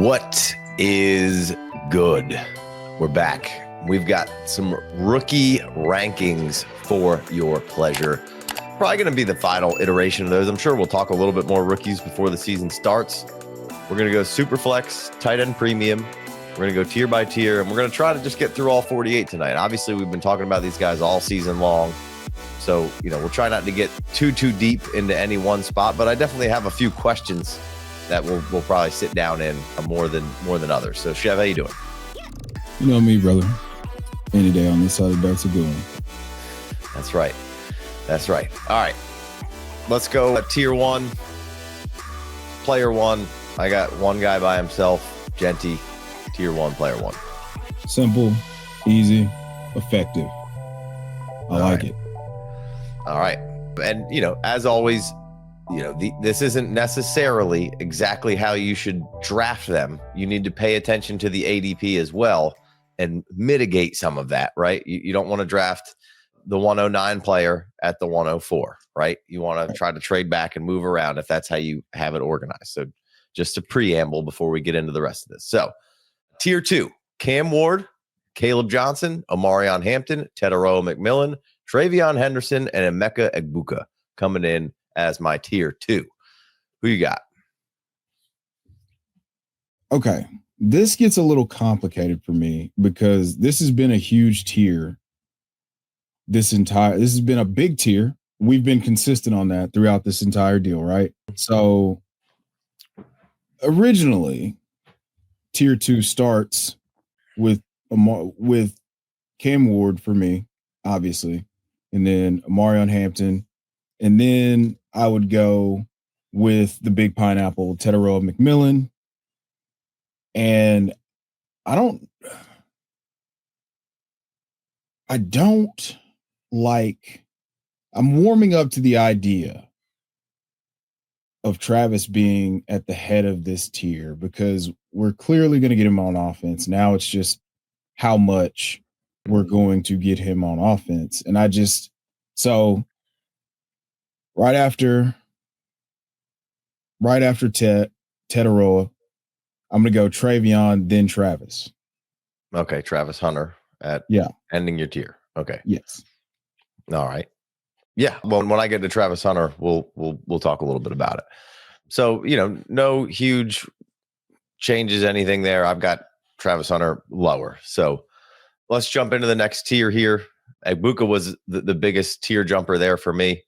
What is good? We're back. We've got some rookie rankings for your pleasure. Probably going to be the final iteration of those. I'm sure we'll talk a little bit more rookies before the season starts. We're going to go Superflex, tight end premium. We're going to go tier by tier, and we're going to try to just get through all 48 tonight. Obviously, we've been talking about these guys all season long. So, we'll try not to get too deep into any one spot, but I definitely have a few questions that we'll probably sit down in more than others. So, Chev, how you doing? You know me, brother. Any day on this side of the back's a good one. That's right. All right. Let's go tier one, player one. I got one guy by himself, Genty, tier one, player one. Simple, easy, effective. I like it. All right. And, as always, this isn't necessarily exactly how you should draft them. You need to pay attention to the ADP as well and mitigate some of that, right? You don't want to draft the 109 player at the 104, right? You want to try to trade back and move around if that's how you have it organized. So just a preamble before we get into the rest of this. So tier two, Cam Ward, Caleb Johnson, Omarion Hampton, Tedoroa McMillan, Travion Henderson, and Emeka Egbuka coming in as my tier two. Who you got? Okay. This gets a little complicated for me because this has been a huge tier. This has been a big tier. We've been consistent on that throughout this entire deal, right? So originally, tier two starts with Cam Ward for me, obviously, and then Omarion Hampton, and then I would go with the big pineapple, Tedoroa McMillan, and I don't like. I'm warming up to the idea of Travis being at the head of this tier because we're clearly going to get him on offense. Now it's just how much we're going to get him on offense. And so right after Tedoroa, I'm going to go Travion, then Travis. Okay, Travis Hunter at ending your tier. Okay. Yes. All right. Yeah. Well, when I get to Travis Hunter, we'll talk a little bit about it. So, no huge changes, anything there. I've got Travis Hunter lower. So let's jump into the next tier here. Egbuka was the biggest tier jumper there for me.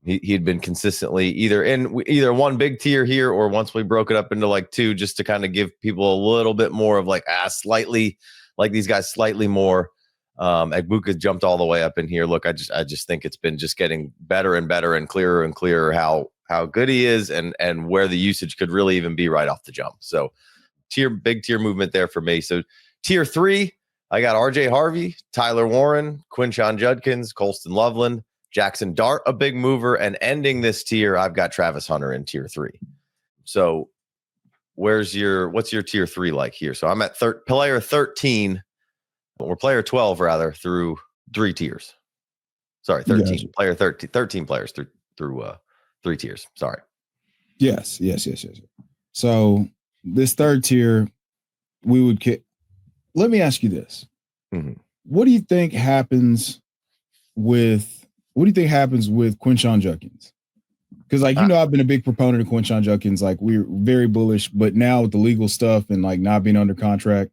He'd been consistently either one big tier here, or once we broke it up into like two, just to kind of give people a little bit more of slightly like these guys, slightly more. Egbuka jumped all the way up in here. Look, I just think it's been just getting better and better and clearer how good he is and where the usage could really even be right off the jump. So big tier movement there for me. So tier three, I got RJ Harvey, Tyler Warren, Quinshon Judkins, Colston Loveland, Jackson Dart, a big mover, and ending this tier, I've got Travis Hunter in tier three. So what's your tier three like here? So I'm at player 13, or player 12 rather, through three tiers. Sorry, 13. Gotcha. Player 13 players through three tiers. Sorry. Yes. So this third tier, let me ask you this. Mm-hmm. What do you think happens with Quinshon Judkins? Because I've been a big proponent of Quinshon Judkins. We're very bullish, but now with the legal stuff and not being under contract,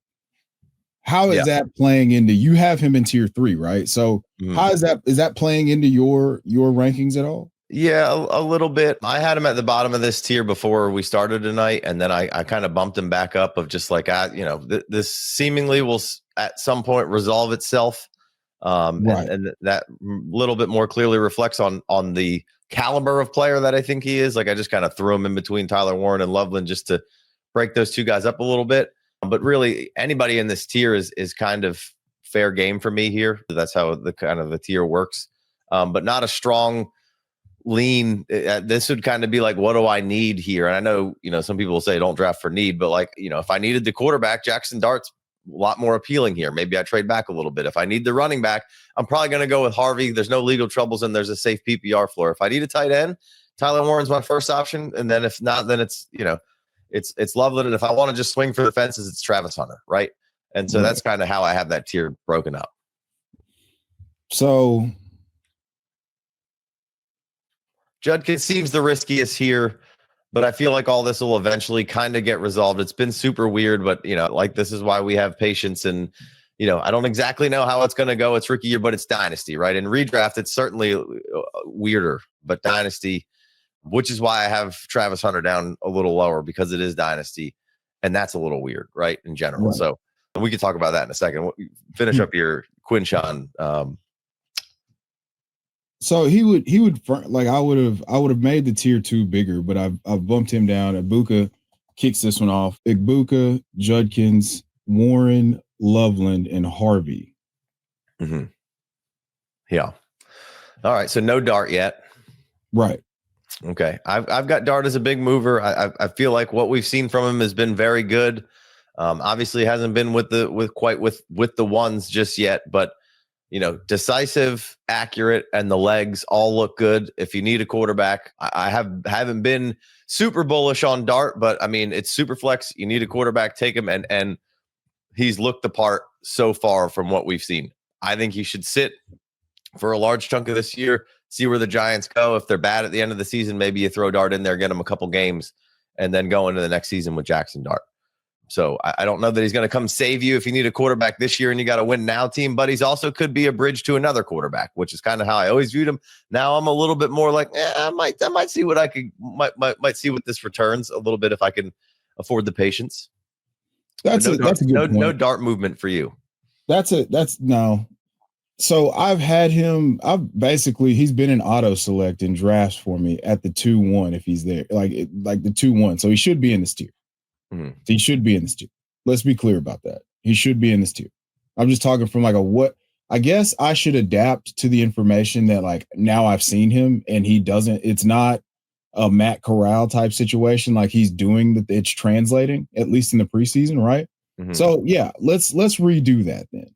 how is that playing into? You have him in tier three, right? So how is that playing into your rankings at all? Yeah, a little bit. I had him at the bottom of this tier before we started tonight, and then I kind of bumped him back up of just this seemingly will at some point resolve itself. Right. and that little bit more clearly reflects on the caliber of player that I think he is. I just kind of threw him in between Tyler Warren and Loveland just to break those two guys up a little bit. But really, anybody in this tier is kind of fair game for me here. That's how the tier works. But not a strong lean. This would kind of be what do I need here? And I know, some people will say don't draft for need, but if I needed the quarterback, Jackson Dart's a lot more appealing here. Maybe I trade back a little bit. If I need the running back, I'm probably going to go with Harvey. There's no legal troubles and there's a safe PPR floor. If I need a tight end, Tyler Warren's my first option. And then if not, then it's, it's Loveland, and if I want to just swing for the fences, it's Travis Hunter, right? And so that's kind of how I have that tier broken up. So Judkins seems the riskiest here, but I feel like all this will eventually kind of get resolved. It's been super weird, but like this is why we have patience. And I don't exactly know how it's going to go. It's rookie year, but it's Dynasty, right? In redraft, it's certainly weirder, but Dynasty, which is why I have Travis Hunter down a little lower, because it is Dynasty, and that's a little weird, right? In general. Right. So we could talk about that in a second. Finish up your Quinshon. So he would like I would have made the tier 2 bigger, but I've bumped him down. Ibuka kicks this one off. Ibuka, Judkins, Warren, Loveland, and Harvey. Mm-hmm. Yeah. All right. So no Dart yet. Right. Okay. I've got Dart as a big mover. I feel like what we've seen from him has been very good. Obviously hasn't been with the ones just yet, but decisive, accurate, and the legs all look good. If you need a quarterback, I haven't been super bullish on Dart, but I mean, it's Superflex. You need a quarterback, take him, and he's looked the part so far from what we've seen. I think he should sit for a large chunk of this year, see where the Giants go. If they're bad at the end of the season, maybe you throw Dart in there, get him a couple games, and then go into the next season with Jackson Dart. So I don't know that he's going to come save you if you need a quarterback this year and you got a win now team, but he's also could be a bridge to another quarterback, which is kind of how I always viewed him. Now I'm a little bit more like, I might see what might see what this returns a little bit if I can afford the patience. That's a good point. No Dart movement for you. That's no. So I've had him. He's been in auto select in drafts for me at the 2-1 if he's there, like the 2-1. So he should be in this tier. Mm-hmm. He should be in this tier. Let's be clear about that. He should be in this tier. I'm just talking from I guess I should adapt to the information that now I've seen him and he doesn't. It's not a Matt Corral type situation. Like he's doing that. It's translating at least in the preseason, right? Mm-hmm. So yeah, let's redo that then.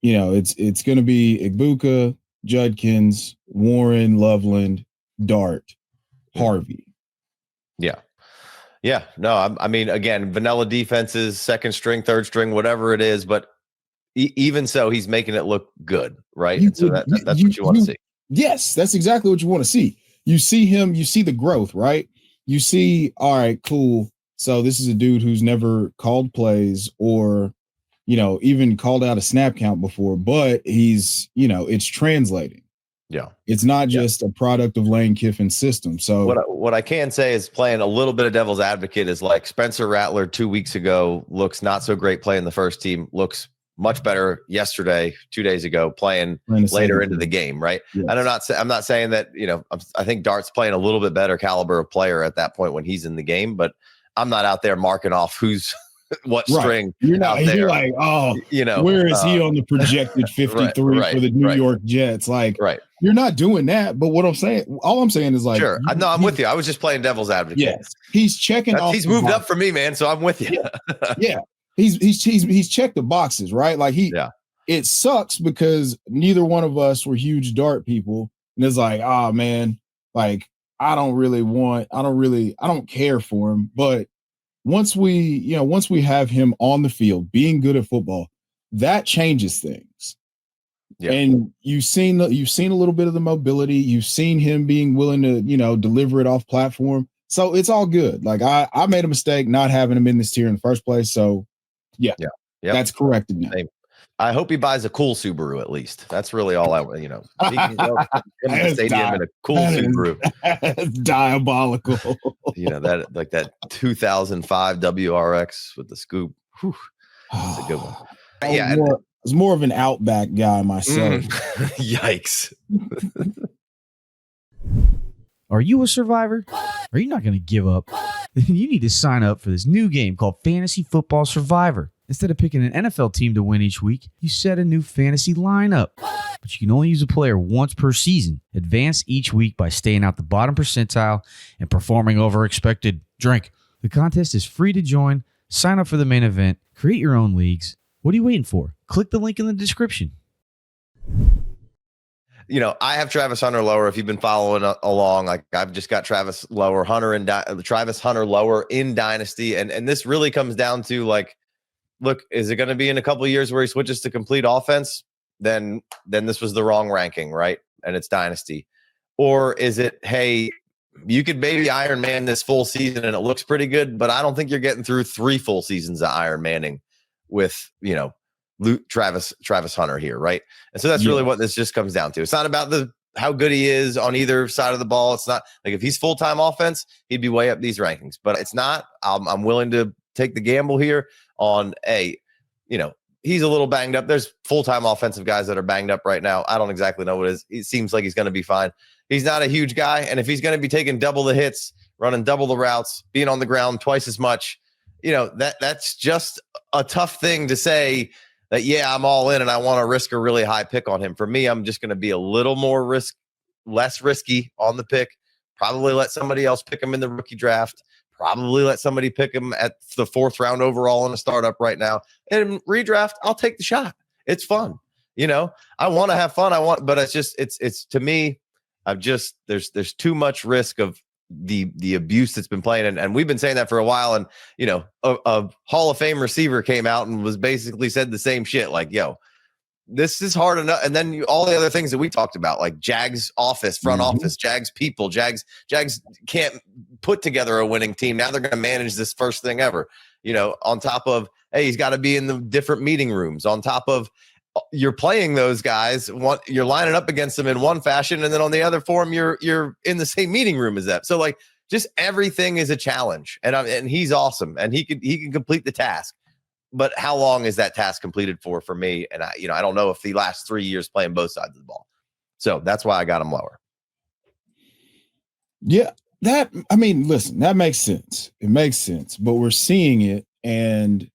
It's going to be Ibuka, Judkins, Warren, Loveland, Dart, Harvey. Yeah. Yeah. No, I mean, again, vanilla defenses, second string, third string, whatever it is. But even so, he's making it look good, right? So that's what you want to see. Yes, that's exactly what you want to see. You see him, you see the growth, right? You see, all right, cool. So this is a dude who's never called plays or even called out a snap count before, but he's, it's translating. Yeah. It's not just a product of Lane Kiffin's system. So what I can say is playing a little bit of devil's advocate is like Spencer Rattler 2 weeks ago looks not so great playing the first team, looks much better yesterday, 2 days ago, playing later into the game. Right. Yes. And I'm not saying that, I think Dart's playing a little bit better caliber of player at that point when he's in the game, but I'm not out there marking off who's what string. You're not. You're like, where is he on the projected 53 for the New York Jets? You're not doing that. But all I'm saying is sure. No, I'm with you. I was just playing devil's advocate. Yes, he's checking off. He's moved up for me, man. So I'm with you. Yeah. He's checked the boxes, right? It sucks because neither one of us were huge Dart people, and it's like, man, I don't care for him, but once we have him on the field being good at football, that changes things. Yeah. And you've seen a little bit of the mobility. You've seen him being willing to, deliver it off platform. So it's all good. I made a mistake not having him in this tier in the first place. So yeah. That's corrected now. I hope he buys a cool Subaru at least. That's really all he can go in the stadium in a cool Subaru. That's diabolical. that 2005 WRX with the scoop. Whew, that's a good one. I was more of an Outback guy myself. Yikes. Are you a survivor? Are you not going to give up? Then you need to sign up for this new game called Fantasy Football Survivor. Instead of picking an NFL team to win each week, you set a new fantasy lineup. But you can only use a player once per season. Advance each week by staying out the bottom percentile and performing over expected. Drink. The contest is free to join. Sign up for the main event. Create your own leagues. What are you waiting for? Click the link in the description. I have Travis Hunter lower. If you've been following along, like I've just got Travis Hunter lower in Dynasty, and this really comes down to like, look, is it going to be in a couple of years where he switches to complete offense? Then this was the wrong ranking, right? And it's Dynasty. Or is it, hey, you could maybe Iron Man this full season and it looks pretty good, but I don't think you're getting through 3 full seasons of Iron Manning with, Travis Hunter here, right? And so that's really what this just comes down to. It's not about how good he is on either side of the ball. It's not like if he's full-time offense, he'd be way up these rankings, but it's not. I'm willing to take the gamble here on he's a little banged up. There's full-time offensive guys that are banged up right now. I don't exactly know what it is. It seems like he's going to be fine. He's not a huge guy. And if he's going to be taking double the hits, running double the routes, being on the ground twice as much, that's just a tough thing to say that, yeah, I'm all in and I want to risk a really high pick on him. For me, I'm just going to be a little more less risky on the pick. Probably let somebody else pick him in the rookie draft. Probably let somebody pick him at the 4th round overall in a startup right now. And redraft, I'll take the shot. It's fun. I want to have fun. But it's to me, there's too much risk of the abuse that's been playing. And we've been saying that for a while. And, a Hall of Fame receiver came out and was basically said the same shit. Like, yo, this is hard enough. And then all the other things that we talked about, like Jags office, front office, Jags people, Jags can't put together a winning team. Now they're going to manage this first thing ever, on top of, hey, he's got to be in the different meeting rooms, on top of you're playing those guys, you're lining up against them in one fashion. And then on the other form, you're in the same meeting room as that. So like just everything is a challenge, and he's awesome and he can complete the task. But how long is that task completed for me? And I don't know if the last 3 years playing both sides of the ball. So that's why I got him lower. Yeah, listen, that makes sense. It makes sense, but we're seeing it, and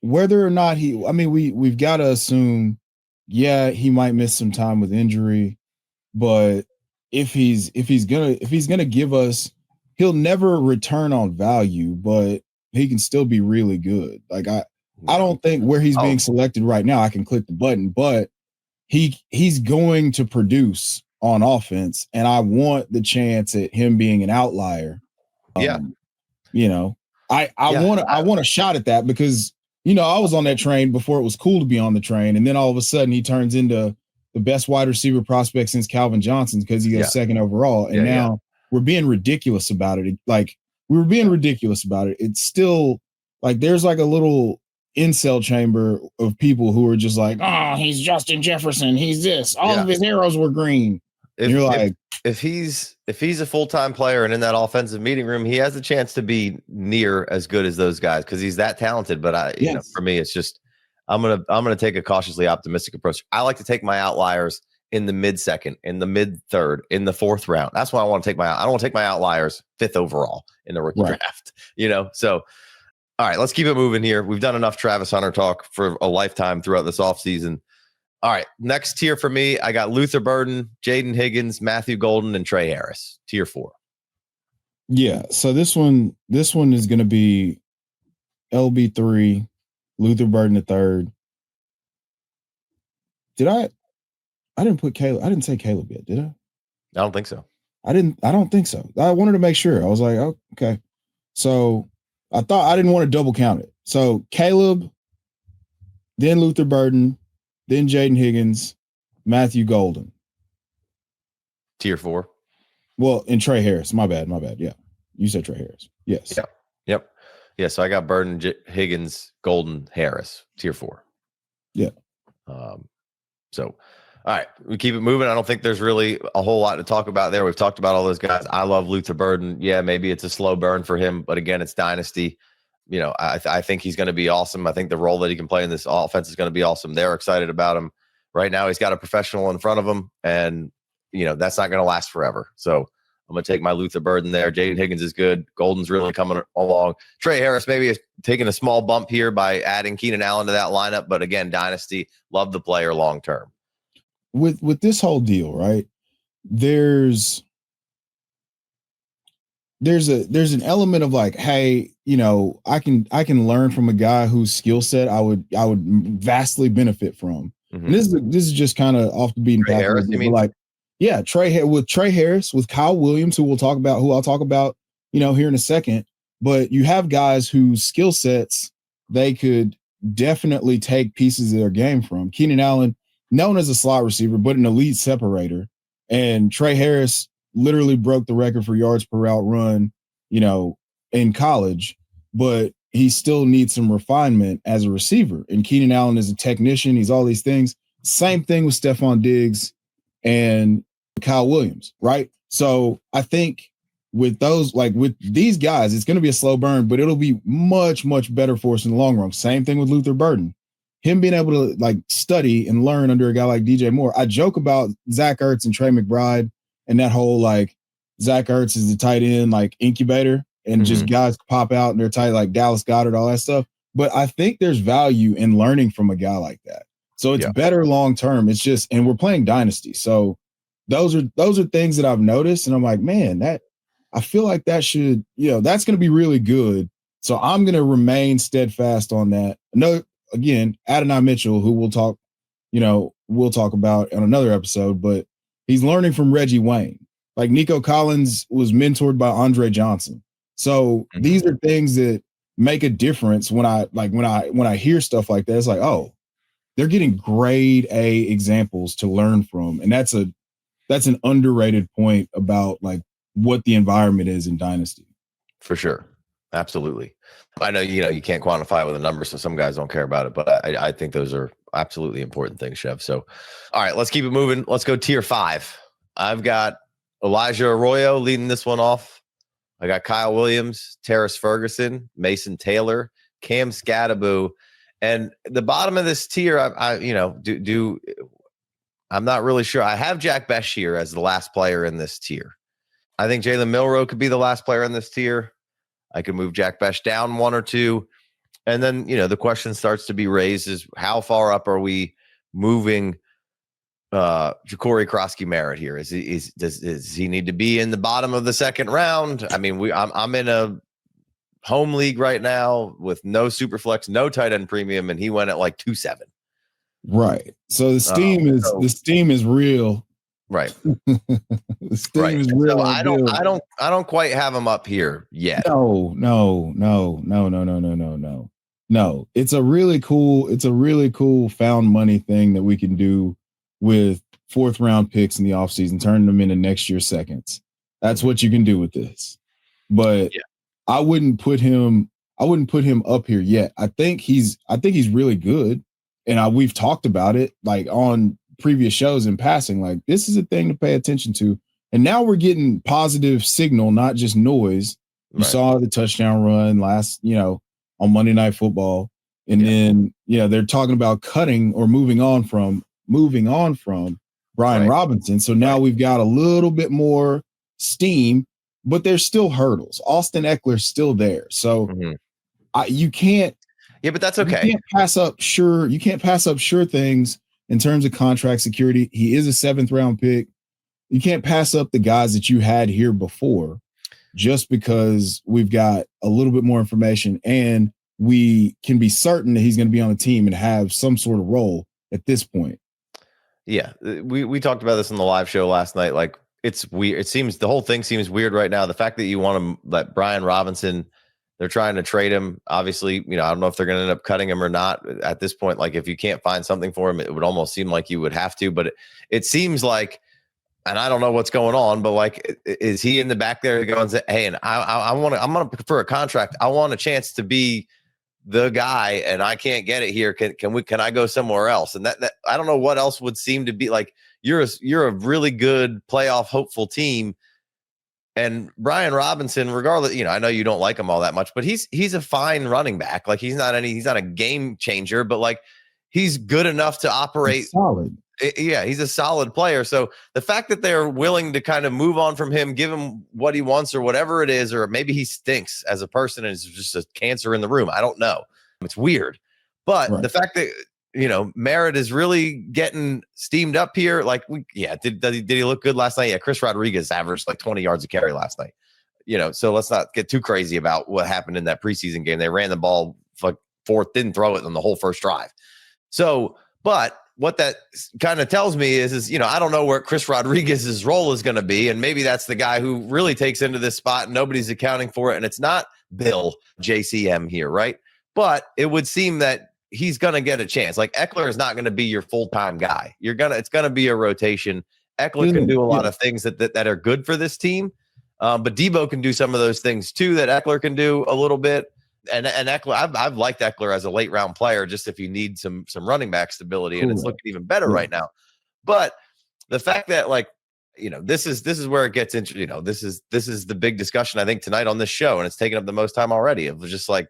whether or not we've got to assume, yeah, he might miss some time with injury, but if he's gonna give us, he'll never return on value, but he can still be really good. Like I don't think where he's being selected right now, I can click the button, but he's going to produce on offense, and I want the chance at him being an outlier. I want a shot at that because I was on that train before it was cool to be on the train, and then all of a sudden he turns into the best wide receiver prospect since Calvin Johnson because he goes 2nd overall, and now we're being ridiculous about it. Like we were being ridiculous about it. It's still like there's like a little incel chamber of people who are just like, oh, he's Justin Jefferson. He's this. All of his arrows were green. If he's a full-time player and in that offensive meeting room, he has a chance to be near as good as those guys because he's that talented. But for me, it's just I'm gonna take a cautiously optimistic approach. I like to take my outliers in the mid-second, in the mid-third, in the 4th round. That's why I want to take I don't want to take my outliers 5th overall in the rookie draft. So all right, let's keep it moving here. We've done enough Travis Hunter talk for a lifetime throughout this offseason. All right, next tier for me, I got Luther Burden, Jaden Higgins, Matthew Golden, and Trey Harris. Tier 4. Yeah, so this one is going to be LB3, Luther Burden the 3rd. I didn't put Caleb. I didn't say Caleb yet, did I? I don't think so. I don't think so. I wanted to make sure. I was like, oh, okay. So I thought I didn't want to double count it. So Caleb, then Luther Burden, then Jaden Higgins, Matthew Golden. Tier 4. Well, and Trey Harris. My bad. Yeah. You said Trey Harris. Yes. Yep. Yeah. So I got Burden, Higgins, Golden, Harris. Tier 4. Yeah. So, all right, we keep it moving. I don't think there's really a whole lot to talk about there. We've talked about all those guys. I love Luther Burden. Yeah, maybe it's a slow burn for him, but again, it's Dynasty. I think he's going to be awesome. I think the role that he can play in this offense is going to be awesome. They're excited about him. Right now, he's got a professional in front of him, and, that's not going to last forever. So I'm going to take my Luther Burden there. Jaden Higgins is good. Golden's really coming along. Trey Harris maybe is taking a small bump here by adding Keenan Allen to that lineup, but again, Dynasty, love the player long term. With this whole deal, right? There's an element of like, hey, I can learn from a guy whose skill set I would vastly benefit from. And this is just kind of off the beaten Trey path. Harris, you mean? Like, yeah, Trey Harris, with Kyle Williams, who I'll talk about, here in a second. But you have guys whose skill sets they could definitely take pieces of their game from. Keenan Allen, known as a slot receiver, but an elite separator. And Trey Harris literally broke the record for yards per route run, in college, but he still needs some refinement as a receiver. And Keenan Allen is a technician. He's all these things. Same thing with Stephon Diggs and Kyle Williams, right? So I think with those, like with these guys, it's going to be a slow burn, but it'll be much, much better for us in the long run. Same thing with Luther Burden. Him being able to like study and learn under a guy like DJ Moore. I joke about Zach Ertz and Trey McBride and that whole like Zach Ertz is the tight end like incubator and just guys pop out and they're tight like Dallas Goedert, all that stuff. But I think there's value in learning from a guy like that. So it's better long term. It's just, and we're playing Dynasty. So those are things that I've noticed. And I'm like, man, I feel like that should, that's going to be really good. So I'm going to remain steadfast on that. No, again, Adonai Mitchell, who we'll talk about on another episode, but he's learning from Reggie Wayne. Like Nico Collins was mentored by Andre Johnson. So these are things that make a difference when I hear stuff like that. It's like, oh, they're getting grade A examples to learn from. And that's an underrated point about like what the environment is in Dynasty. For sure. Absolutely. I know, you can't quantify it with a number, so some guys don't care about it, but I think those are absolutely important things, Chev. So, all right, let's keep it moving. Let's go tier 5. I've got Elijah Arroyo leading this one off. I got Kyle Williams, Terrace Ferguson, Mason Taylor, Cam Scattaboo, and the bottom of this tier, I'm not really sure. I have Jack Bashir as the last player in this tier. I think Jalen Milroe could be the last player in this tier. I could move Jack Besh down 1 or 2. And then, the question starts to be raised is how far up are we moving Ja'Cory Krosky-Merritt here? Does he need to be in the bottom of the second round? I mean, I'm in a home league right now with no Superflex, no tight end premium, and he went at like 2.7. Right. So the steam is real. Right. The steam is real. So I don't quite have him up here yet. No. It's a really cool found money thing that we can do with 4th round picks in the offseason, turning them into next year's seconds. That's what you can do with this. But I wouldn't put him up here yet. I think he's really good. And we've talked about it like on previous shows in passing, like this is a thing to pay attention to. And now we're getting positive signal, not just noise. You saw the touchdown run last, on Monday Night Football. And then, they're talking about cutting or moving on from Brian Robinson. So now we've got a little bit more steam, but there's still hurdles. Austin Eckler's still there. So you can't. Yeah, but that's okay. You can't pass up sure things in terms of contract security. He is a 7th round pick. You can't pass up the guys that you had here before just because we've got a little bit more information and we can be certain that he's going to be on the team and have some sort of role at this point. Yeah, we talked about this in the live show last night. Like it's weird. It seems the whole thing seems weird right now. The fact that you want to let Brian Robinson, they're trying to trade him. Obviously, I don't know if they're going to end up cutting him or not at this point. Like if you can't find something for him, it would almost seem like you would have to, but it seems like, and I don't know what's going on, but like, is he in the back there to go and say, hey, and I'm going to prefer a contract. I want a chance to be the guy and I can't get it here. Can I go somewhere else? And that I don't know what else would seem to be like, you're a really good playoff hopeful team. And Brian Robinson, regardless, I know you don't like him all that much, but he's a fine running back. Like he's not a game changer, but like he's good enough to operate. He's solid. Yeah, he's a solid player. So the fact that they're willing to kind of move on from him, give him what he wants or whatever it is, or maybe he stinks as a person and is just a cancer in the room. I don't know. It's weird. But the fact that, Merritt is really getting steamed up here. Like, did he look good last night? Yeah, Chris Rodriguez averaged like 20 yards a carry last night. So let's not get too crazy about what happened in that preseason game. They ran the ball like 4th, didn't throw it on the whole first drive. So, but what that kind of tells me is, I don't know where Chris Rodriguez's role is going to be. And maybe that's the guy who really takes into this spot and nobody's accounting for it. And it's not Bill JCM here, right? But it would seem that he's going to get a chance. Like Eckler is not going to be your full-time guy. It's going to be a rotation. Eckler can do a lot of things that are good for this team. But Debo can do some of those things too that Eckler can do a little bit. And Eckler, I've liked Eckler as a late round player, just if you need some running back stability, and it's looking even better right now. But the fact that this is where it gets interesting. This is the big discussion I think tonight on this show, and it's taken up the most time already. It was just like,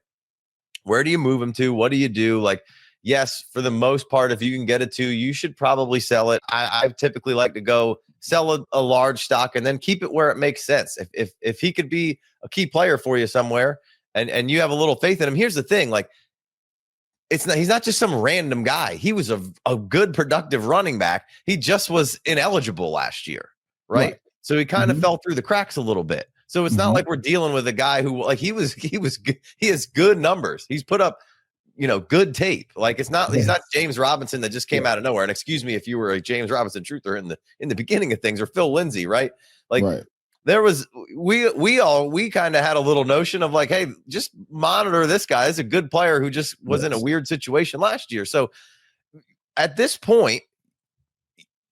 where do you move him to? What do you do? Like, yes, for the most part, if you can get it to, you should probably sell it. I typically like to go sell a large stock and then keep it where it makes sense. If he could be a key player for you somewhere, and you have a little faith in him. Here's the thing, he's not just some random guy. He was a good productive running back. He just was ineligible last year, right? So he kind of fell through the cracks a little bit. So it's not like we're dealing with a guy who he has good numbers. He's put up, good tape. Like he's not James Robinson that just came out of nowhere. And excuse me if you were a James Robinson truther in the beginning of things, or Phil Lindsay, right? There was we kind of had a little notion of like, hey, just monitor this guy. He's a good player who just was in a weird situation last year. So at this point,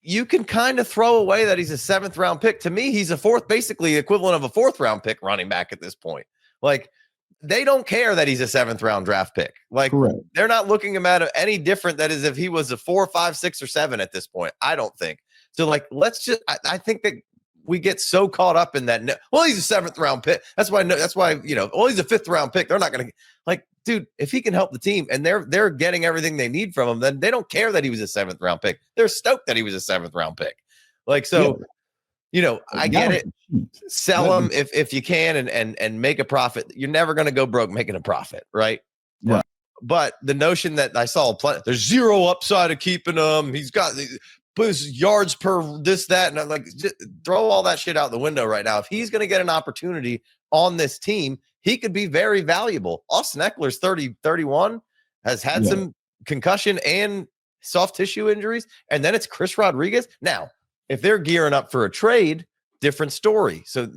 you can kind of throw away that he's a 7th round pick. To me, he's basically equivalent of a 4th round pick running back at this point. Like they don't care that he's a 7th round draft pick. Like they're not looking at him any different. That is if he was a 4, 5, 6, or 7 at this point. I don't think so. Like I think that we get so caught up in that. Well, he's a 7th round pick. That's why. He's a 5th round pick. They're not going to dude. If he can help the team and they're getting everything they need from him, then they don't care that he was a 7th round pick. They're stoked that he was a 7th round pick. I get it. Sell him if you can and make a profit. You're never going to go broke making a profit, right? Right. But the notion that I saw there's zero upside of keeping him. He's got put his yards per this, that, and I'm like, throw all that shit out the window right now. If he's going to get an opportunity on this team, he could be very valuable. Austin Eckler's 31, has had some concussion and soft tissue injuries, and then it's Chris Rodriguez. Now, if they're gearing up for a trade, different story. So,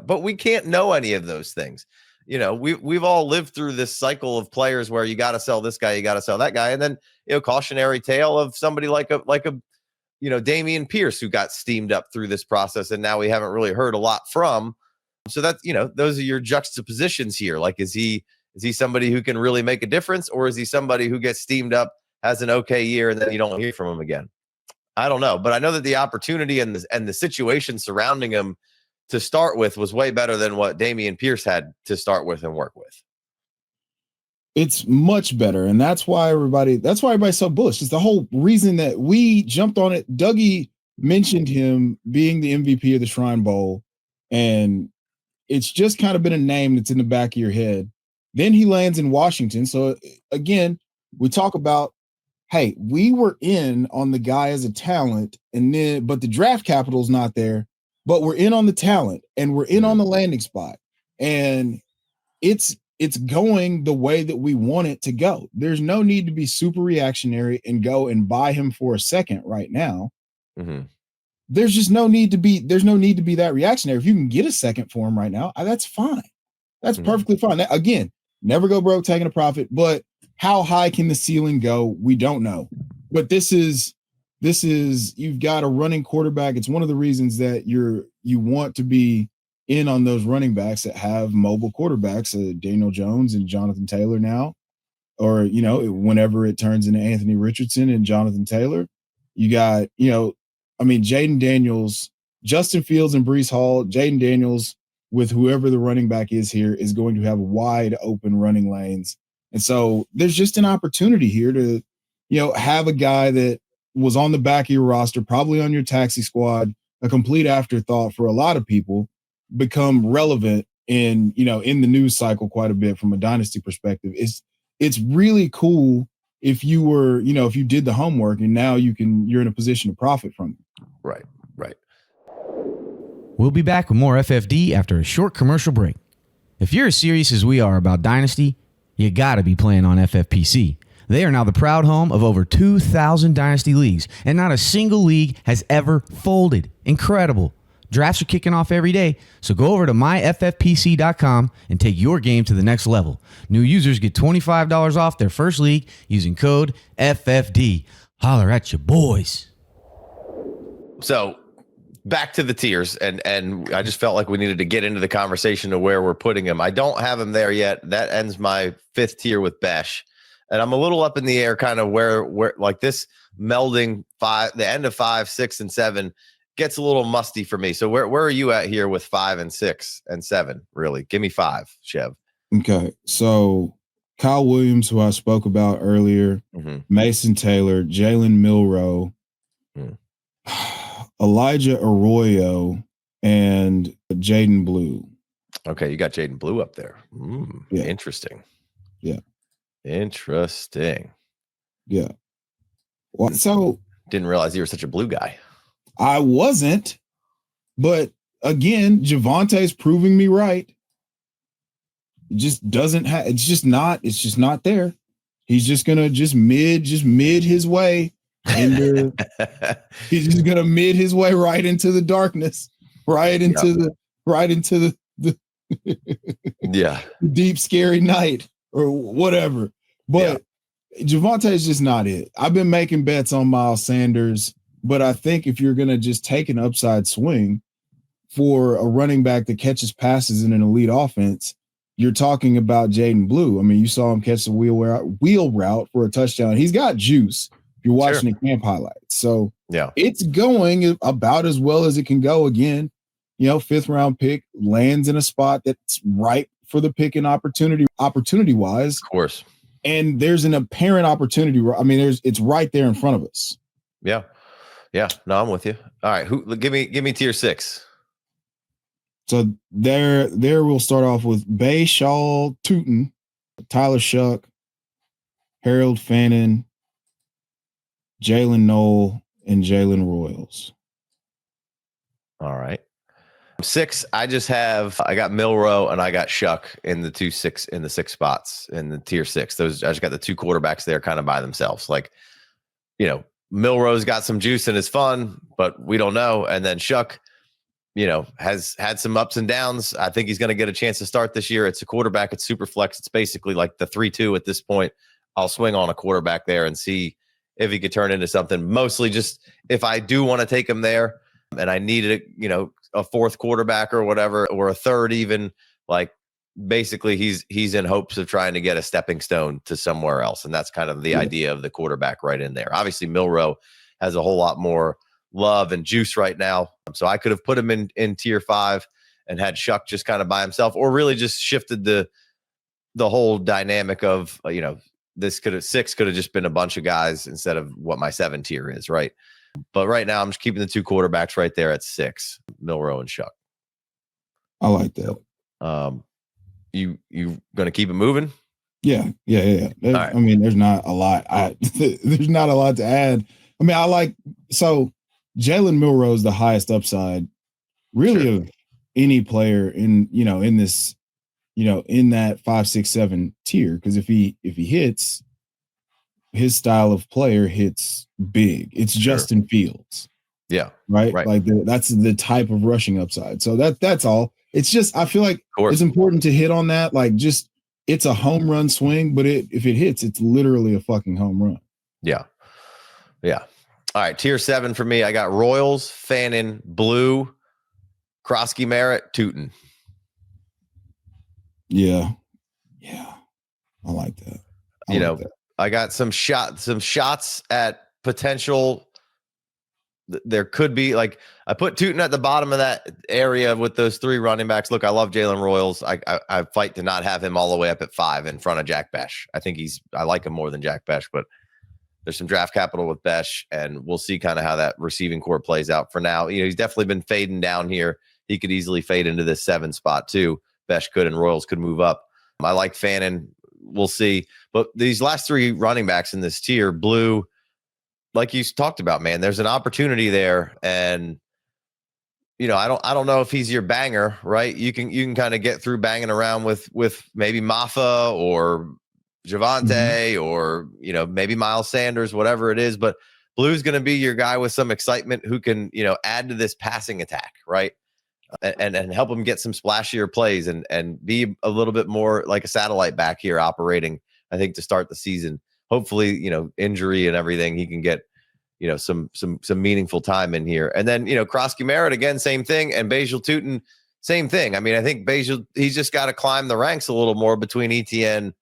but we can't know any of those things. We've all lived through this cycle of players where you got to sell this guy, you got to sell that guy, and then cautionary tale of somebody like a Dameon Pierce, who got steamed up through this process, and now we haven't really heard a lot from. So that's, those are your juxtapositions here. Like, is he somebody who can really make a difference, or is he somebody who gets steamed up, has an okay year, and then you don't hear from him again? I don't know, but I know that the opportunity and the situation surrounding him to start with was way better than what Dameon Pierce had to start with and work with. It's much better, and that's why everybody's so bullish. It's the whole reason that we jumped on it. Dougie mentioned him being the MVP of the Shrine Bowl, and it's just kind of been a name that's in the back of your head. Then he lands in Washington. So again, we talk about, hey, we were in on the guy as a talent, but the draft capital's not there, but we're in on the talent and we're in on the landing spot, and it's going the way that we want it to go. There's no need to be super reactionary and go and buy him for a second right now. There's just no need to be that reactionary. If you can get a second for him right now, that's fine. That's perfectly fine. Now, again, never go broke taking a profit, but how high can the ceiling go? We don't know. But this is you've got a running quarterback. It's one of the reasons that you want to be in on those running backs that have mobile quarterbacks, Daniel Jones and Jonathan Taylor now, or, whenever it turns into Anthony Richardson and Jonathan Taylor. You got, Jaden Daniels, Justin Fields and Breece Hall. Jaden Daniels, with whoever the running back is here, is going to have wide open running lanes. And so there's just an opportunity here to, have a guy that was on the back of your roster, probably on your taxi squad, a complete afterthought for a lot of people, become relevant in the news cycle quite a bit from a dynasty perspective. It's really cool if you were, if you did the homework and now you're in a position to profit from it. Right. We'll be back with more FFD after a short commercial break. If you're as serious as we are about Dynasty, you gotta be playing on FFPC. They are now the proud home of over 2,000 Dynasty leagues, and not a single league has ever folded. Incredible. Drafts are kicking off every day, so go over to myffpc.com and take your game to the next level. New users get $25 off their first league using code FFD. Holler at your boys. So back to the tiers, and I just felt like we needed to get into the conversation of where we're putting him. I don't have him there yet. That ends my 5th tier with Besh, and I'm a little up in the air, kind of where like this melding the end of 5, 6, and 7 gets a little musty for me. So where are you at here with 5 and 6 and 7? Really, give me 5, Chev. Okay, so Kyle Williams, who I spoke about earlier, Mason Taylor, Jalen Milroe, Elijah Arroyo, and Jaden Blue. Okay, you got Jaden Blue up there. Yeah. Interesting. Yeah. Interesting. Yeah. Well, so didn't realize you were such a Blue guy. I wasn't, but again, Javonte's proving me right. It just doesn't have. It's just not there. He's just gonna mid his way into. He's just gonna mid his way right into the darkness, right into the yeah, deep scary night or whatever. But Javonte is just not it. I've been making bets on Miles Sanders, but I think if you're gonna just take an upside swing for a running back that catches passes in an elite offense, you're talking about Jaden Blue. I mean, you saw him catch the wheel route for a touchdown. He's got juice if you're watching the camp highlights. So it's going about as well as it can go. Again, 5th round pick, lands in a spot that's ripe for the picking opportunity wise. Of course. And there's an apparent opportunity. I mean, it's right there in front of us. Yeah. Yeah. No, I'm with you. All right. Give me tier 6. So there we'll start off with Bay Shaw Tootin, Tyler Shuck, Harold Fannin, Jalen Knoll, and Jalen Royals. All right. 6, I got Milroe and I got Shuck in the 6 spots in the tier 6. I just got the 2 quarterbacks there kind of by themselves. Like, Milroe's got some juice and is fun, but we don't know. And then Shuck, has had some ups and downs. I think he's going to get a chance to start this year. It's a quarterback. It's Superflex. It's basically like the 3-2 at this point. I'll swing on a quarterback there and see if he could turn into something. Mostly just if I do want to take him there and I needed a 4th quarterback or whatever, or a 3rd even, like basically he's in hopes of trying to get a stepping stone to somewhere else. And that's kind of the idea of the quarterback right in there. Obviously Milroe has a whole lot more love and juice right now. So I could have put him in tier 5 and had Shuck just kind of by himself, or really just shifted the whole dynamic of, this 6 could have just been a bunch of guys instead of what my 7 tier is. Right. But right now I'm just keeping the 2 quarterbacks right there at 6, Milroe and Shuck. I like that. You going to keep it moving? Yeah. Right. I mean, there's not a lot. There's not a lot to add. I mean, so Jalen Milroe is the highest upside, really, of any player in this, in that 5, 6, 7 tier. Because if he hits, his style of player hits big. It's Justin Fields. Yeah. Right. Like that's the type of rushing upside. So that's all. It's just, I feel like it's important to hit on that. Like, just, it's a home run swing, but if it hits, it's literally a fucking home run. Yeah. Yeah. All right, tier 7 for me. I got Royals, Fannin, Blue, Krosky Merritt, Tootin. Yeah. I like that. I got some shots at potential. There could be, like, I put Tootin at the bottom of that area with those 3 running backs. Look, I love Jalen Royals. I fight to not have him all the way up at 5 in front of Jack Besh. I like him more than Jack Besh, but there's some draft capital with Besh, and we'll see kind of how that receiving core plays out. For now, he's definitely been fading down here. He could easily fade into this 7 spot too. Besh could, and Royals could move up. I like Fannin. We'll see. But these last 3 running backs in this tier, Blue, like you talked about, man, there's an opportunity there. And, I don't know if he's your banger, right? You can kind of get through banging around with maybe Maffa or Javonte or, maybe Miles Sanders, whatever it is. But Blue's going to be your guy with some excitement who can, add to this passing attack, right? And help him get some splashier plays and be a little bit more like a satellite back here operating, I think, to start the season. Hopefully, injury and everything, he can get, some meaningful time in here. And then, Krosky Merritt, again, same thing. And Bajal Tutin, same thing. I mean, I think Bajal, he's just got to climb the ranks a little more between ETN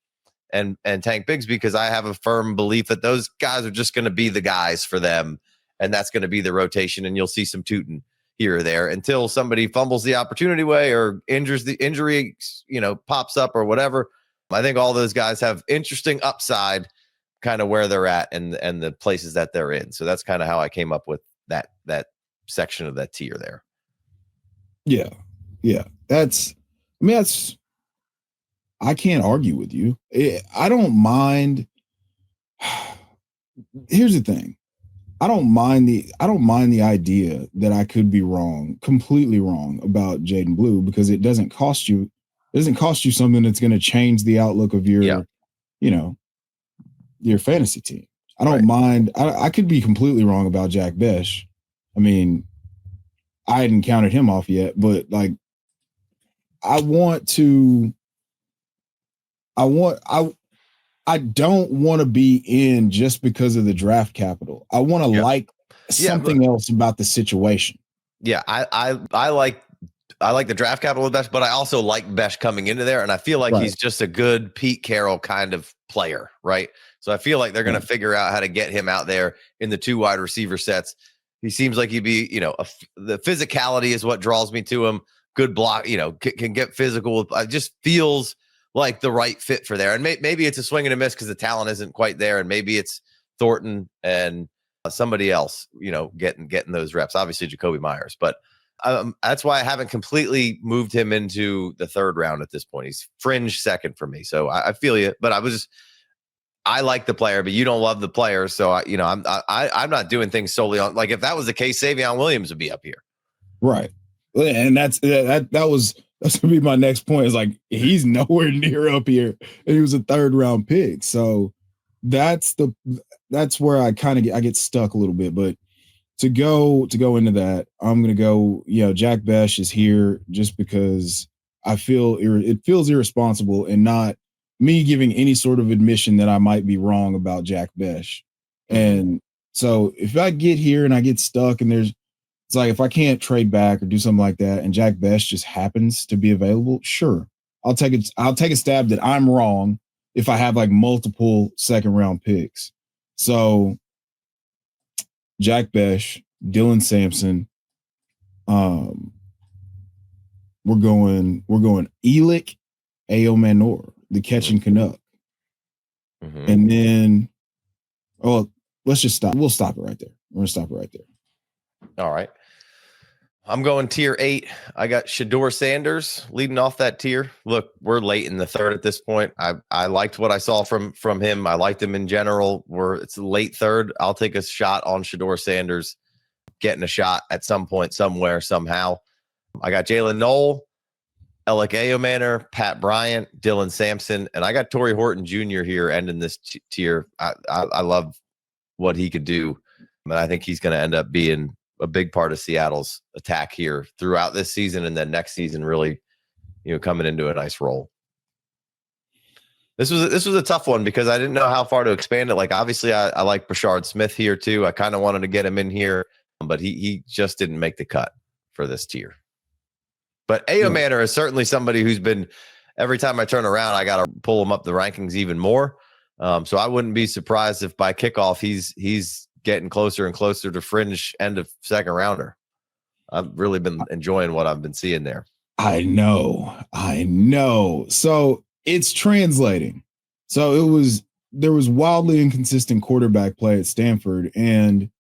and Tank Biggs, because I have a firm belief that those guys are just going to be the guys for them. And that's going to be the rotation. And you'll see some Tutin here or there until somebody fumbles the opportunity away or injury, pops up or whatever. I think all those guys have interesting upside kind of where they're at and the places that they're in. So that's kind of how I came up with that section of that tier there. Yeah. Yeah. I can't argue with you. I don't mind. Here's the thing. I don't mind the idea that I could be wrong, completely wrong about Jaden Blue, because it doesn't cost you something that's going to change the outlook of your, your fantasy team. I don't mind. I could be completely wrong about Jack Besh. I mean, I hadn't counted him off yet, but like, I don't want to be in just because of the draft capital. I want to like something else about the situation. Yeah, I like the draft capital of Besh, but I also like Besh coming into there, and I feel like he's just a good Pete Carroll kind of player, right? So I feel like they're going to figure out how to get him out there in the 2 wide receiver sets. He seems like he'd be, the physicality is what draws me to him. Good block, can get physical. It just feels like the right fit for there. And maybe it's a swing and a miss because the talent isn't quite there. And maybe it's Thornton and somebody else, getting those reps. Obviously Jacoby Myers, but that's why I haven't completely moved him into the 3rd round at this point. He's fringe second for me. So I feel you, but I like the player, but you don't love the player. So I'm not doing things solely on, like, if that was the case, Savion Williams would be up here. Right. And that's gonna be my next point, is like, he's nowhere near up here, and he was a 3rd round pick. So that's where I get stuck a little bit. But to go into that, I'm gonna go, Jack Besh is here just because I feel it feels irresponsible and not me giving any sort of admission that I might be wrong about Jack Besh. And so if I get here and I get stuck and it's like, if I can't trade back or do something like that and Jack Besh just happens to be available, sure, I'll take a stab that I'm wrong if I have like multiple 2nd round picks. So Jack Besh, Dylan Sampson, we're going Elick Aomanor, the catching Canuck. And then let's just stop. We'll stop it right there. We're gonna stop it right there. All right. I'm going tier 8. I got Shedeur Sanders leading off that tier. Look, we're late in the 3rd at this point. I liked what I saw from him. I liked him in general. It's late 3rd. I'll take a shot on Shedeur Sanders getting a shot at some point, somewhere, somehow. I got Jalen Noel, Elick Aomanor, Pat Bryant, Dylan Sampson, and I got Torrey Horton Jr. here ending this tier. I love what he could do, but I think he's going to end up being a big part of Seattle's attack here throughout this season, and then next season really, coming into a nice role. This was a tough one because I didn't know how far to expand it. Like, obviously I like Brashard Smith here too. I kind of wanted to get him in here, but he just didn't make the cut for this tier. But Aomanor is certainly somebody who's been, every time I turn around, I got to pull him up the rankings even more. So I wouldn't be surprised if by kickoff he's getting closer and closer to fringe end of 2nd rounder. I've really been enjoying what I've been seeing there. I know. So it's translating. So there was wildly inconsistent quarterback play at Stanford, and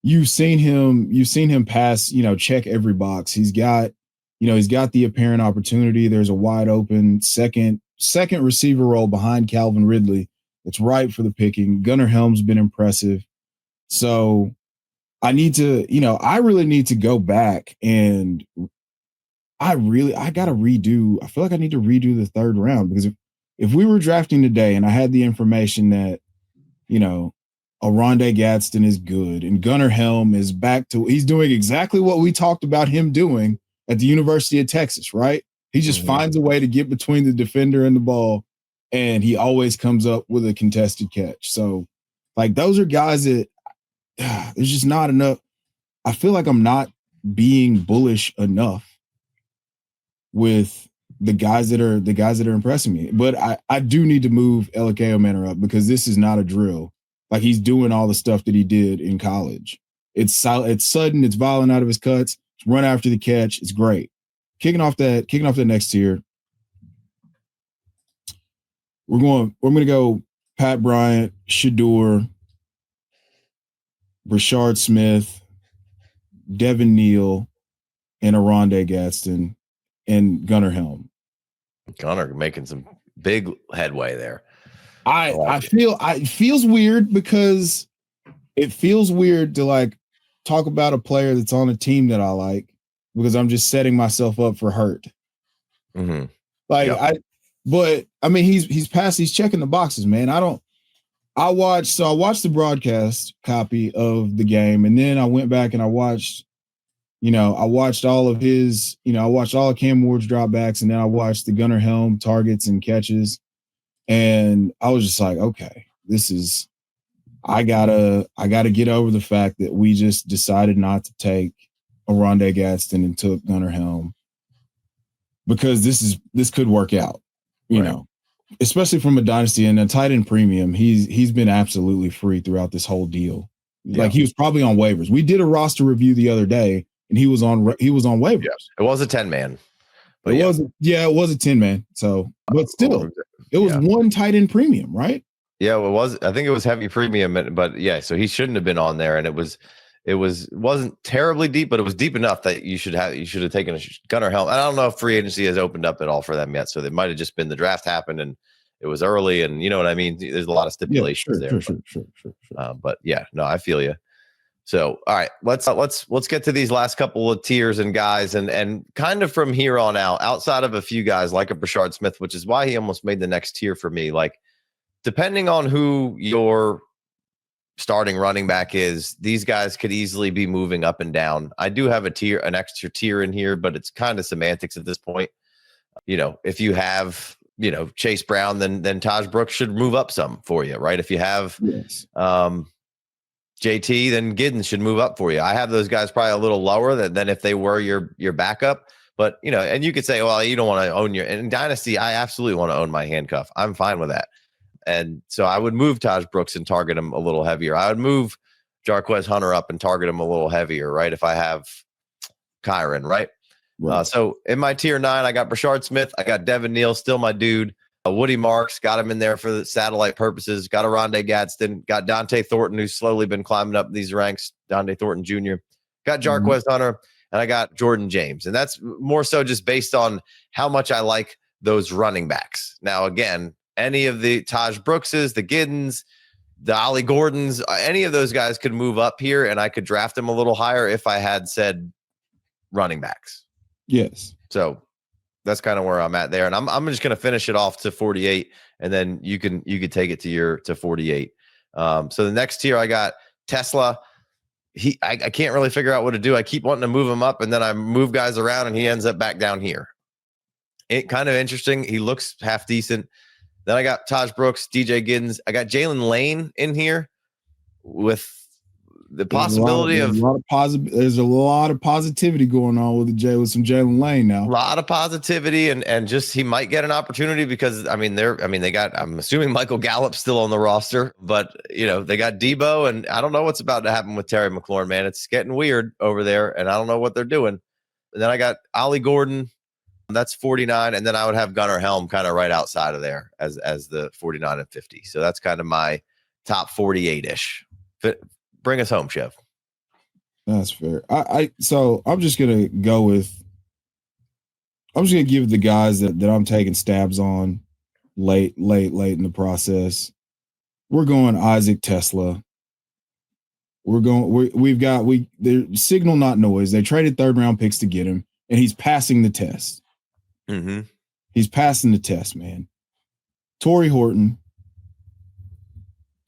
you've seen him pass, check every box. He's got the apparent opportunity. There's a wide open second receiver role behind Calvin Ridley. It's ripe for the picking. Gunnar Helm's been impressive. So I really need to go back, and I got to redo. I feel like I need to redo the 3rd round, because if we were drafting today and I had the information that, Rondé Gadsden is good and Gunnar Helm is he's doing exactly what we talked about him doing at the University of Texas, right? He just finds a way to get between the defender and the ball, and he always comes up with a contested catch. So, those are guys that there's just not enough. I feel like I'm not being bullish enough with the guys that are impressing me. But I do need to move Elikeo Manor up because this is not a drill. He's doing all the stuff that he did in college. It's sudden, it's violent out of his cuts, run after the catch. It's great. Kicking off the next tier. We're going to go Pat Bryant, Shador, Brashard Smith, Devin Neal, and Rondé Gadsden, and Gunnar Helm. Gunnar making some big headway there. It feels weird because it feels weird to talk about a player that's on a team that I like because I'm just setting myself up for hurt. Mm-hmm. He's checking the boxes, man. I watched the broadcast copy of the game, and then I went back and I watched all of his, I watched all of Cam Ward's dropbacks, and then I watched the Gunnar Helm targets and catches. And I was just like, okay, I gotta get over the fact that we just decided not to take a Rondé Gadsden and took Gunnar Helm because this could work out, especially from a dynasty and a tight end premium. He's been absolutely free throughout this whole deal. Yeah. He was probably on waivers. We did a roster review the other day, and he was on waivers. Yeah. It was a 10-man. It was a 10-man. So, but still, it was one tight end premium, right? Yeah, it was. I think it was heavy premium, but yeah, so he shouldn't have been on there, and it wasn't terribly deep, but it was deep enough that you should have taken a Gunnar Helm. I don't know if free agency has opened up at all for them yet, so it might have just been the draft happened and it was early, and you know what I mean. There's a lot of stipulations there. Sure. But yeah, no, I feel you. So, all right, let's get to these last couple of tiers and guys, and kind of from here on out, outside of a few guys like a Brashard Smith, which is why he almost made the next tier for me. Depending on who your starting running back is, these guys could easily be moving up and down. I do have an extra tier in here, but it's kind of semantics at this point. If you have Chase Brown, then Taj Brooks should move up some for you, right? If you have JT, then Giddens should move up for you. I have those guys probably a little lower than if they were your backup. But, and you could say, well, you don't want to own in Dynasty, I absolutely want to own my handcuff. I'm fine with that. And so I would move Taj Brooks and target him a little heavier. I would move Jarquez Hunter up and target him a little heavier, right? If I have Kyron, right? So in my tier 9, I got Brashard Smith. I got Devin Neal, still my dude. Woody Marks, got him in there for the satellite purposes. Got a Rondé Gadsden. Got Dante Thornton, who's slowly been climbing up these ranks. Dante Thornton Jr. Got Jarquez Hunter, and I got Jordan James. And that's more so just based on how much I like those running backs. Now, again, any of the Taj Brookses, the Giddens, the Ollie Gordons, any of those guys could move up here, and I could draft them a little higher if I had said running backs. Yes. So that's kind of where I'm at there. And I'm just going to finish it off to 48, and then you could take it to 48. So the next tier, I got Tesla. I can't really figure out what to do. I keep wanting to move him up, and then I move guys around, and he ends up back down here. It kind of interesting. He looks half decent. Then I got Taj Brooks, DJ Giddens. I got Jalen Lane in here with the possibility there's a lot of positivity going on with some Jalen Lane now. A lot of positivity, and just he might get an opportunity because they got, I'm assuming Michael Gallup's still on the roster, but they got Debo, and I don't know what's about to happen with Terry McLaurin, man. It's getting weird over there, and I don't know what they're doing. And then I got Ollie Gordon. That's 49, and then I would have Gunnar Helm kind of right outside of there as the 49 and 50. So that's kind of my top 48-ish. Bring us home, Chev. That's fair. So I'm just gonna give the guys that I'm taking stabs on late in the process. We're going Isaac Tesla. They're signal not noise. They traded 3rd round picks to get him, and he's passing the test. Mm-hmm. He's passing the test, man. Torrey Horton,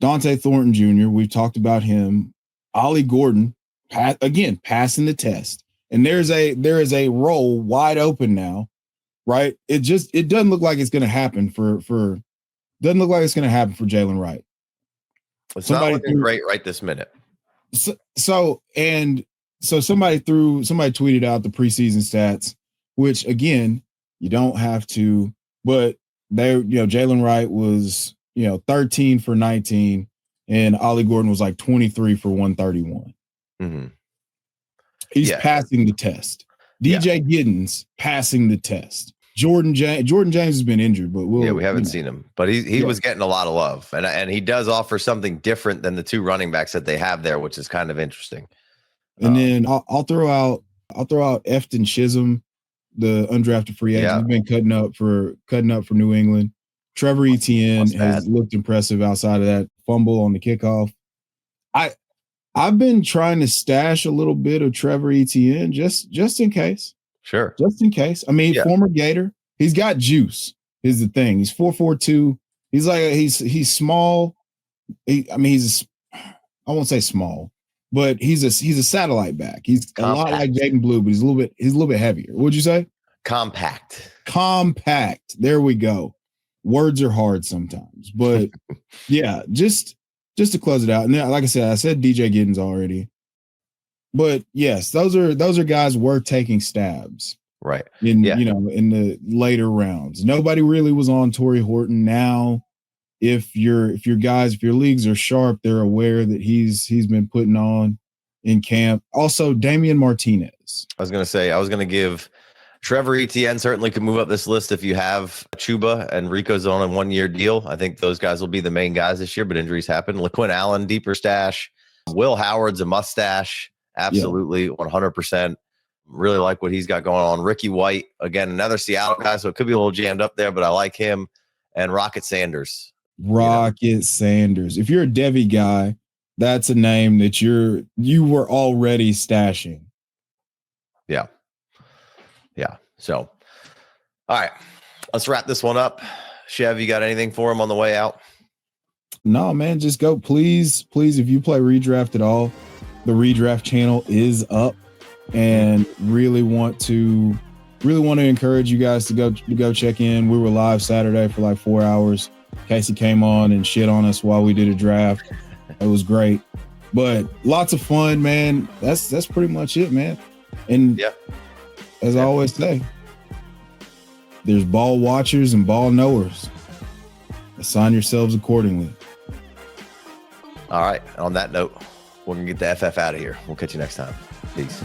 Dante Thornton Jr., we've talked about him. Ollie Gordon, again, passing the test. And there is a role wide open now, right? It doesn't look like it's going to happen for Jalen Wright. It's not looking great right this minute. So somebody tweeted out the preseason stats, which again, you don't have to, but Jalen Wright was, 13 for 19 and Ollie Gordon was like 23 for 131. Mm-hmm. He's passing the test. DJ Giddens passing the test. Jordan James has been injured, but we haven't seen him, but he was getting a lot of love, and he does offer something different than the two running backs that they have there, which is kind of interesting. And then I'll throw out Efton Chisholm, the undrafted free agent. He's been cutting up for New England. Trevor Etienne has looked impressive outside of that fumble on the kickoff. I've been trying to stash a little bit of Trevor Etienne just in case. Sure. Just in case. I mean, former Gator. He's got juice. Is the thing. He's 4'2". He's small. I won't say small, but he's a satellite back. He's compact. A lot like Jaden Blue, but he's a little bit heavier. What'd you say? Compact. There we go. Words are hard sometimes, but yeah, just to close it out. And then, like I said DJ Giddens already. But yes, those are guys worth taking stabs. Right. In the later rounds. Nobody really was on Torrey Horton. Now, if your leagues are sharp, they're aware that he's been putting on in camp. Also, Damian Martinez. I was going to give Trevor Etienne certainly could move up this list if you have Chuba and Rico's on a 1-year deal. I think those guys will be the main guys this year, but injuries happen. LaQuinn Allen, deeper stash. Will Howard's a mustache. Absolutely, 100%. Really like what he's got going on. Ricky White, again, another Seattle guy, so it could be a little jammed up there, but I like him. And Rocket Sanders. Sanders. If you're a Devy guy, that's a name that you were already stashing. Yeah. So, all right, let's wrap this one up. Chev, you got anything for him on the way out? No, man, just go. Please, if you play redraft at all, the redraft channel is up, and really want to encourage you guys to go check in. We were live Saturday for like 4 hours. Casey came on and shit on us while we did a draft. It was great, but lots of fun, man. That's pretty much it, man. And as I always say, there's ball watchers and ball knowers. Assign yourselves accordingly. All right. On that note, we're going to get the FF out of here. We'll catch you next time. Peace.